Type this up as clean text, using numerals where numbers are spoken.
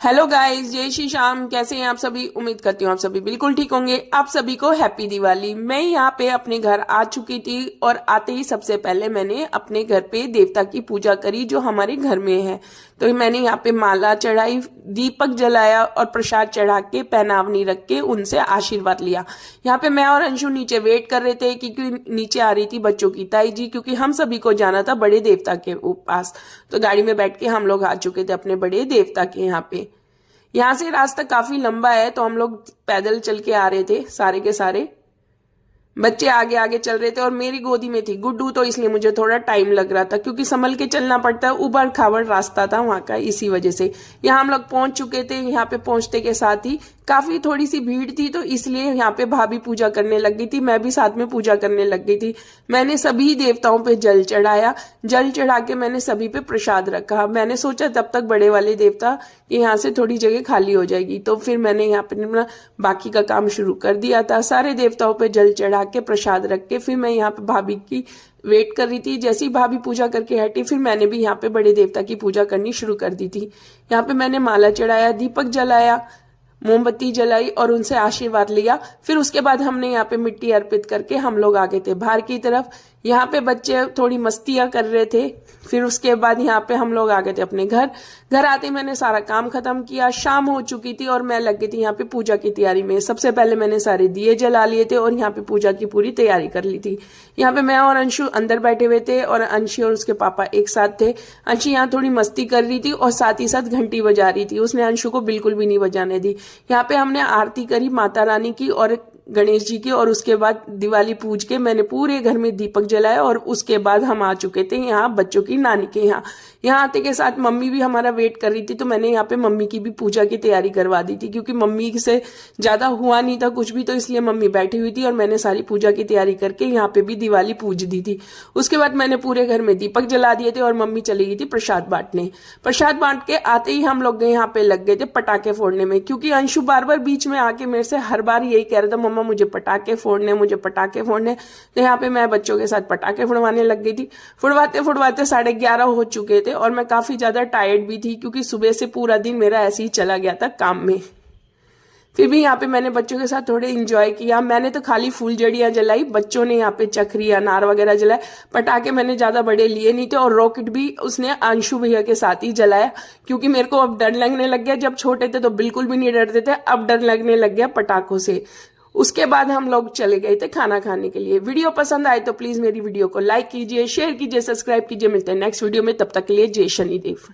Hello guys, जय श्री श्याम। कैसे हैं आप सभी? उम्मीद करती हूँ आप सभी बिल्कुल ठीक होंगे। आप सभी को हैप्पी दिवाली। मैं यहाँ पे अपने घर आ चुकी थी और आते ही सबसे पहले मैंने अपने घर पे देवता की पूजा करी जो हमारे घर में है। तो मैंने यहाँ पे माला चढ़ाई, दीपक जलाया और प्रसाद चढ़ा के पहनावनी रख के उनसे आशीर्वाद लिया। यहाँ पे मैं और अंशु नीचे वेट कर रहे थे क्योंकि नीचे आ रही थी बच्चों की ताई जी, क्योंकि हम सभी को जाना था बड़े देवता के पास। तो गाड़ी में बैठ के हम लोग आ चुके थे अपने बड़े देवता के यहाँ पे। यहाँ से रास्ता काफी लंबा है तो हम लोग पैदल चल के आ रहे थे सारे के सारे। बच्चे आगे आगे चल रहे थे और मेरी गोदी में थी गुड्डू, तो इसलिए मुझे थोड़ा टाइम लग रहा था क्योंकि संभल के चलना पड़ता है, उबड़ खाबड़ रास्ता था वहां का, इसी वजह से। यहाँ हम लोग पहुंच चुके थे। यहाँ पे पहुंचते के साथ ही काफी थोड़ी सी भीड़ थी तो इसलिए यहाँ पे भाभी पूजा करने लग गई थी, मैं भी साथ में पूजा करने लग गई थी। मैंने सभी देवताओं पे जल चढ़ाया। जल चढ़ा के मैंने सभी पे प्रसाद रखा। मैंने सोचा तब तक बड़े वाले देवता यहाँ से थोड़ी जगह खाली हो जाएगी, तो फिर मैंने यहाँ पे अपना बाकी का काम शुरू कर दिया था। सारे देवताओं पे जल चढ़ा के प्रसाद रख के फिर मैं यहाँ पे भाभी की वेट कर रही थी। जैसी भाभी पूजा करके हटी फिर मैंने भी यहाँ पे बड़े देवता की पूजा करनी शुरू कर दी थी। यहाँ पे मैंने माला चढ़ाया, दीपक जलाया, मोमबत्ती जलाई और उनसे आशीर्वाद लिया। फिर उसके बाद हमने यहाँ पे मिट्टी अर्पित करके हम लोग आगे थे बाहर की तरफ। यहाँ पे बच्चे थोड़ी मस्तियां कर रहे थे। फिर उसके बाद यहाँ पे हम लोग आ गए थे अपने घर। घर आते मैंने सारा काम खत्म किया। शाम हो चुकी थी और मैं लग गई थी यहाँ पे पूजा की तैयारी में। सबसे पहले मैंने सारे दिए जला लिए थे और यहाँ पे पूजा की पूरी तैयारी कर ली थी। यहाँ पे मैं और अंशु अंदर बैठे हुए थे और अंशी और उसके पापा एक साथ थे। अंशी यहाँ थोड़ी मस्ती कर रही थी और साथ ही साथ घंटी बजा रही थी। उसने अंशु को बिल्कुल भी नहीं बजाने दी। यहाँ पे हमने आरती करी माता रानी की और गणेश जी की, और उसके बाद दिवाली पूज के मैंने पूरे घर में दीपक जलाया। और उसके बाद हम आ चुके थे यहाँ बच्चों की नानी के यहाँ। यहाँ आते के साथ मम्मी भी हमारा वेट कर रही थी, तो मैंने यहाँ पे मम्मी की भी पूजा की तैयारी करवा दी थी क्योंकि मम्मी से ज्यादा हुआ नहीं था कुछ भी, तो इसलिए मम्मी बैठी हुई थी और मैंने सारी पूजा की तैयारी करके यहाँ पे भी दिवाली पूज दी थी। उसके बाद मैंने पूरे घर में दीपक जला दिए थे और मम्मी चली गई थी प्रसाद बांटने। प्रसाद बांट के आते ही हम लोग यहाँ पे लग गए थे पटाखे फोड़ने में, क्योंकि अंशु बार बार बीच में आके मेरे से हर बार यही कह रहा था, मम्मा मुझे पटाखे फोड़ने, मुझे पटाखे फोड़ने। तो यहाँ पे मैं बच्चों के साथ पटाखे फोड़वाने लग गई थी। फुड़वाते फुड़वाते 11:30 हो चुके थे और मैं काफी ज्यादा टायर्ड भी थी क्योंकि सुबह से पूरा दिन मेरा ऐसे ही चला गया था काम में। फिर भी यहाँ पे मैंने बच्चों के साथ थोड़े एंजॉय किया। मैंने तो खाली फूलझड़ियां जलाई, बच्चों ने यहाँ पे चक्री अनार वगैरह जलाए। पटाखे मैंने ज्यादा बड़े लिए नहीं थे और रॉकेट भी उसने अंशु भैया के साथ ही जलाया क्योंकि मेरे को अब डर लगने लग गया। जब छोटे थे तो बिल्कुल भी नहीं डरते थे, अब डर लगने लग गया पटाखों से। उसके बाद हम लोग चले गए थे खाना खाने के लिए। वीडियो पसंद आए तो प्लीज मेरी वीडियो को लाइक कीजिए, शेयर कीजिए, सब्सक्राइब कीजिए। मिलते हैं नेक्स्ट वीडियो में, तब तक के लिए जय शनिदेव।